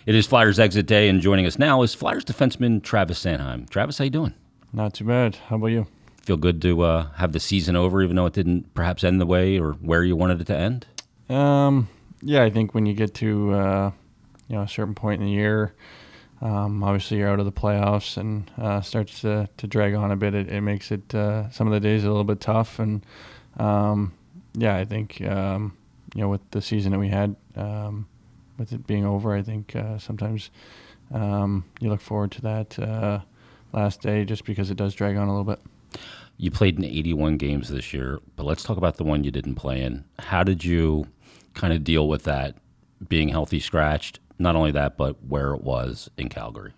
It is Flyers exit day, and joining us now is Flyers defenseman Travis Sanheim. Travis, how you doing? Not too bad. How about you? Feel good to have the season over, even though it didn't perhaps end the way or where you wanted it to end? Yeah, I think when you get to a certain point in the year, obviously you're out of the playoffs and starts to drag on a bit. It makes it some of the days a little bit tough, and I think with the season that we had, with it being over, I think sometimes you look forward to that last day just because it does drag on a little bit. You played in 81 games this year, but let's talk about the one you didn't play in. How did you kind of deal with that, being healthy scratched? Not only that, but where it was in Calgary.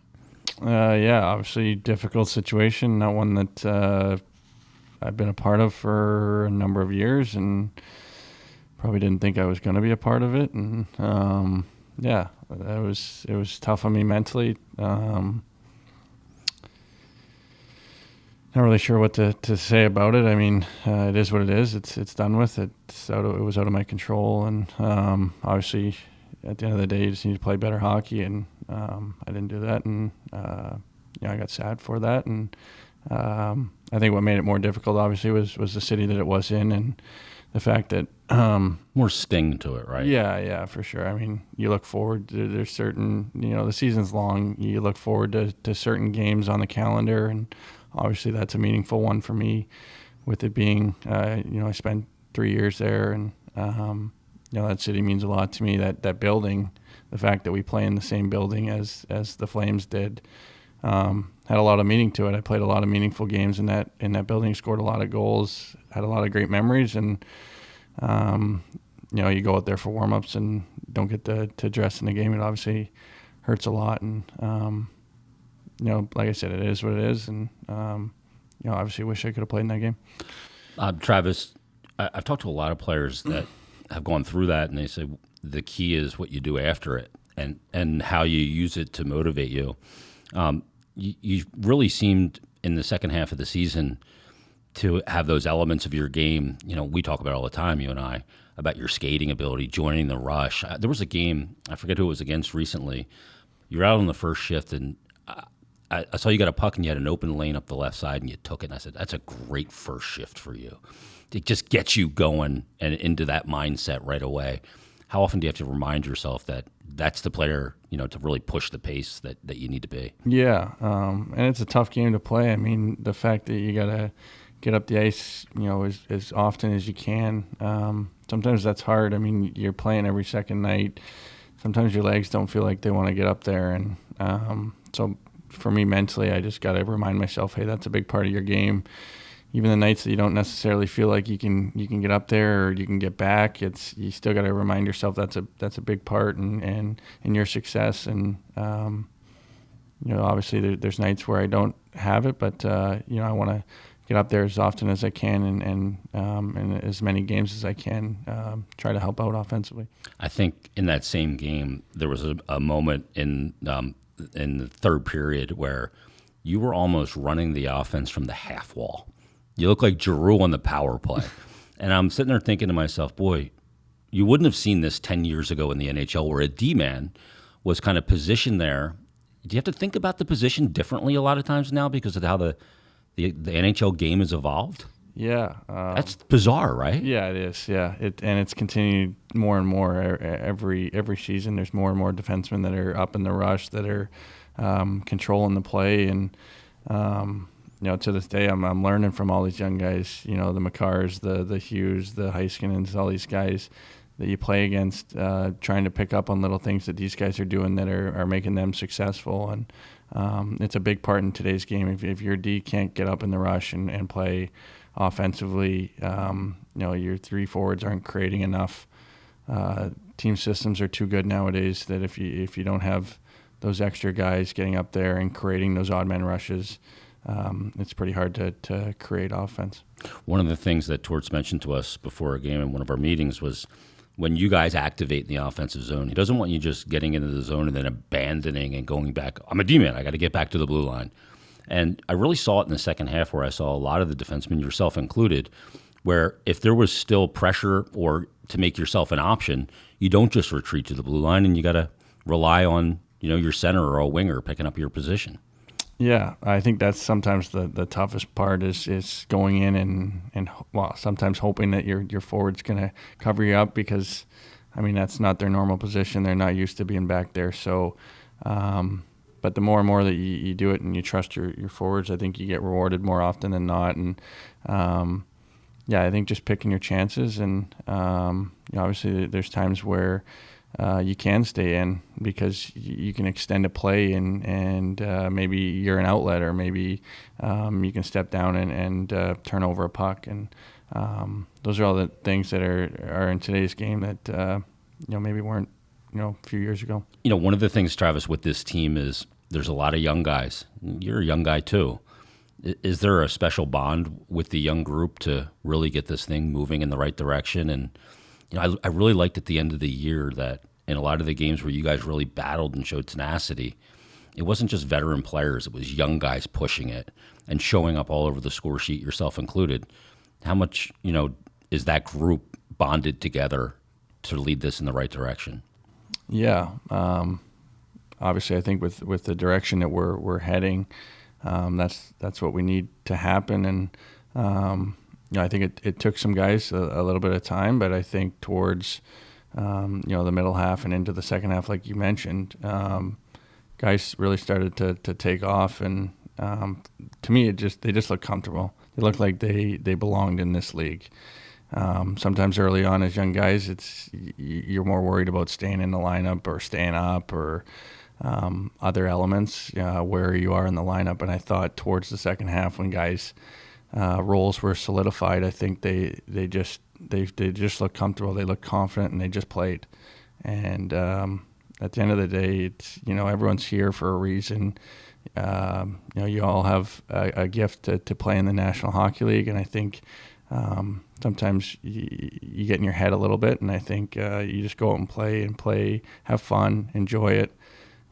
Obviously difficult situation, not one that I've been a part of for a number of years, and probably didn't think I was going to be a part of it. And it was tough on me mentally. Not really sure what to say about it. I mean, it is what it is. It's done with. It was out of my control, and obviously, at the end of the day, you just need to play better hockey, and I didn't do that, and I got sad for that. And I think what made it more difficult, obviously, was the city that it was in, and the fact that more sting to it, right? Yeah, for sure. I mean, you look forward to, there's certain, the season's long. You look forward to certain games on the calendar, and obviously that's a meaningful one for me, with it being, I spent 3 years there, and that city means a lot to me. That building, the fact that we play in the same building as the Flames did, had a lot of meaning to it. I played a lot of meaningful games in that building, scored a lot of goals, had a lot of great memories, and you go out there for warm-ups and don't get to dress in the game. It obviously hurts a lot, and like I said, it is what it is, and obviously wish I could have played in that game. Travis, I've talked to a lot of players that have gone through that, and they say the key is what you do after it and how you use it to motivate you. You really seemed in the second half of the season to have those elements of your game. We talk about it all the time, you and I, about your skating ability, joining the rush. There was a game, I forget who it was against recently. You were out on the first shift, and I saw you got a puck and you had an open lane up the left side and you took it, and I said, that's a great first shift for you. It just gets you going and into that mindset right away. How often do you have to remind yourself that that's the player, to really push the pace that you need to be? Yeah, and it's a tough game to play. I mean, the fact that you got to get up the ice, as often as you can. Sometimes that's hard. I mean, you're playing every second night. Sometimes your legs don't feel like they want to get up there, and so for me mentally, I just got to remind myself, hey, that's a big part of your game. Even the nights that you don't necessarily feel like you can get up there or you can get back, you still got to remind yourself that's a big part in your success. And obviously there's nights where I don't have it, but I want to get up there as often as I can and as many games as I can, try to help out offensively. I think in that same game there was a moment in the third period where you were almost running the offense from the half wall. You look like Giroux on the power play. And I'm sitting there thinking to myself, boy, you wouldn't have seen this 10 years ago in the NHL where a D-man was kind of positioned there. Do you have to think about the position differently a lot of times now because of how the NHL game has evolved? Yeah. That's bizarre, right? Yeah, it is. Yeah. And it's continued more and more every season. There's more and more defensemen that are up in the rush, that are controlling the play. And, to this day, I'm learning from all these young guys, the Makars, the Hughes, the Heiskanens, all these guys that you play against, trying to pick up on little things that these guys are doing that are making them successful. And it's a big part in today's game. If your D can't get up in the rush and play offensively, your three forwards aren't creating enough. Team systems are too good nowadays that if you don't have those extra guys getting up there and creating those odd man rushes, it's pretty hard to create offense. One of the things that Torts mentioned to us before a game in one of our meetings was when you guys activate in the offensive zone, he doesn't want you just getting into the zone and then abandoning and going back. I'm a D-man. I got to get back to the blue line. And I really saw it in the second half where I saw a lot of the defensemen, yourself included, where if there was still pressure or to make yourself an option, you don't just retreat to the blue line and you got to rely on your center or a winger picking up your position. Yeah, I think that's sometimes the toughest part is going in and well, sometimes hoping that your forward's going to cover you up because, I mean, that's not their normal position. They're not used to being back there. So, but the more and more that you do it and you trust your forwards, I think you get rewarded more often than not. And yeah, I think just picking your chances and obviously there's times where you can stay in because you can extend a play and maybe you're an outlet or maybe you can step down and turn over a puck. And those are all the things that are in today's game that maybe weren't a few years ago. One of the things, Travis, with this team is there's a lot of young guys. You're a young guy too. Is there a special bond with the young group to really get this thing moving in the right direction? And I really liked at the end of the year that in a lot of the games where you guys really battled and showed tenacity, it wasn't just veteran players, it was young guys pushing it and showing up all over the score sheet, yourself included. How much, is that group bonded together to lead this in the right direction? Yeah. Obviously, I think with the direction that we're heading, that's what we need to happen. And I think it took some guys a little bit of time, but I think towards the middle half and into the second half, like you mentioned, guys really started to take off. And to me, they just look comfortable. They look like they belonged in this league. Sometimes early on as young guys, you're more worried about staying in the lineup or staying up or other elements where you are in the lineup. And I thought towards the second half when guys' roles were solidified, I think they just looked comfortable. They looked confident and they just played. And at the end of the day, it's everyone's here for a reason. You all have a gift to play in the National Hockey League, and I think sometimes you get in your head a little bit, and I think you just go out and play, have fun, enjoy it.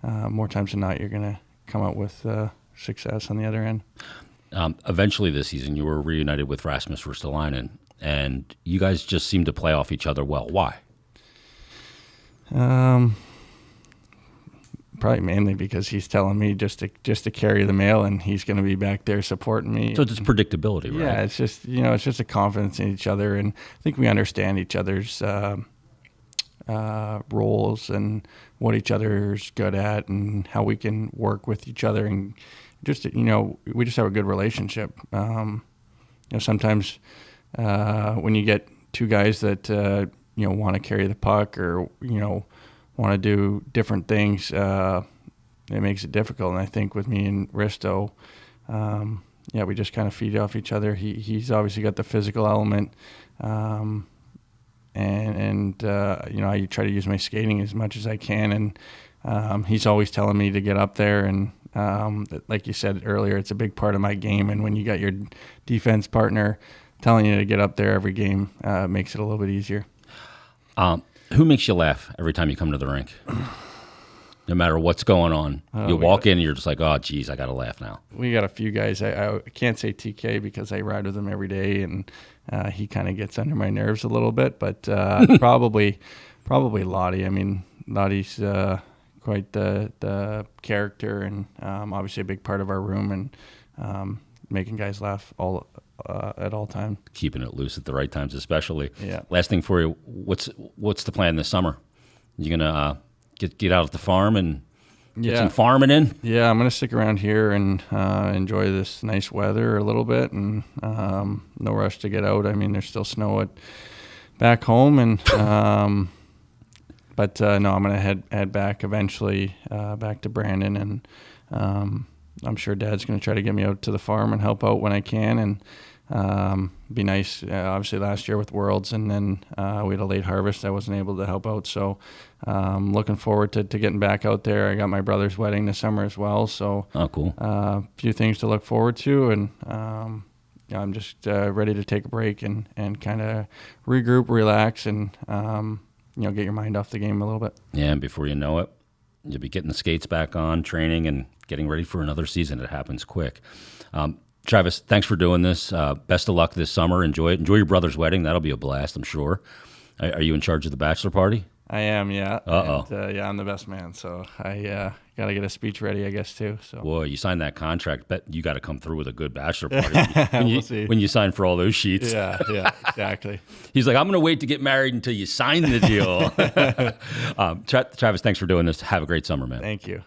More times than not, you're going to come out with success on the other end. Eventually this season, you were reunited with Rasmus Ristolainen, and you guys just seem to play off each other well. Why? Probably mainly because he's telling me just to carry the mail, and he's going to be back there supporting me. So it's predictability, right? Yeah, it's just a confidence in each other, and I think we understand each other's roles and what each other's good at, and how we can work with each other, and just we just have a good relationship. Sometimes when you get two guys that want to carry the puck or want to do different things, it makes it difficult. And I think with me and Risto, we just kind of feed off each other. He's obviously got the physical element, and I try to use my skating as much as I can. And he's always telling me to get up there. And like you said earlier, it's a big part of my game. And when you got your defense partner telling you to get up there every game, it makes it a little bit easier. Who makes you laugh every time you come to the rink? No matter what's going on. You walk in and you're just like, oh, geez, I got to laugh now. We got a few guys. I can't say TK because I ride with him every day, and he kind of gets under my nerves a little bit. But probably Lottie. I mean, Lottie's quite the character and obviously a big part of our room and making guys laugh at all times. Keeping it loose at the right times, especially. Yeah. Last thing for you, what's the plan this summer? You gonna get out at the farm and get some farming in? Yeah, I'm gonna stick around here and enjoy this nice weather a little bit, and no rush to get out. I mean, there's still snow back home, and but no, I'm gonna head back eventually back to Brandon, and I'm sure Dad's gonna try to get me out to the farm and help out when I can, and be nice. Obviously last year with Worlds, and then we had a late harvest. I wasn't able to help out, so looking forward to getting back out there. I got my brother's wedding this summer as well, so cool. A few things to look forward to, and I'm just ready to take a break and kind of regroup, relax, and get your mind off the game a little bit. Yeah, and before you know it, you'll be getting the skates back on, training, and getting ready for another season. It happens quick. Travis, thanks for doing this. Best of luck this summer. Enjoy it. Enjoy your brother's wedding. That'll be a blast, I'm sure. Are you in charge of the bachelor party? I am, yeah. Uh-oh. And, yeah, I'm the best man, so I got to get a speech ready, I guess, too. So. Boy, you signed that contract. Bet you got to come through with a good bachelor party We'll see. when you sign for all those sheets. Yeah, exactly. He's like, I'm going to wait to get married until you sign the deal. Travis, thanks for doing this. Have a great summer, man. Thank you.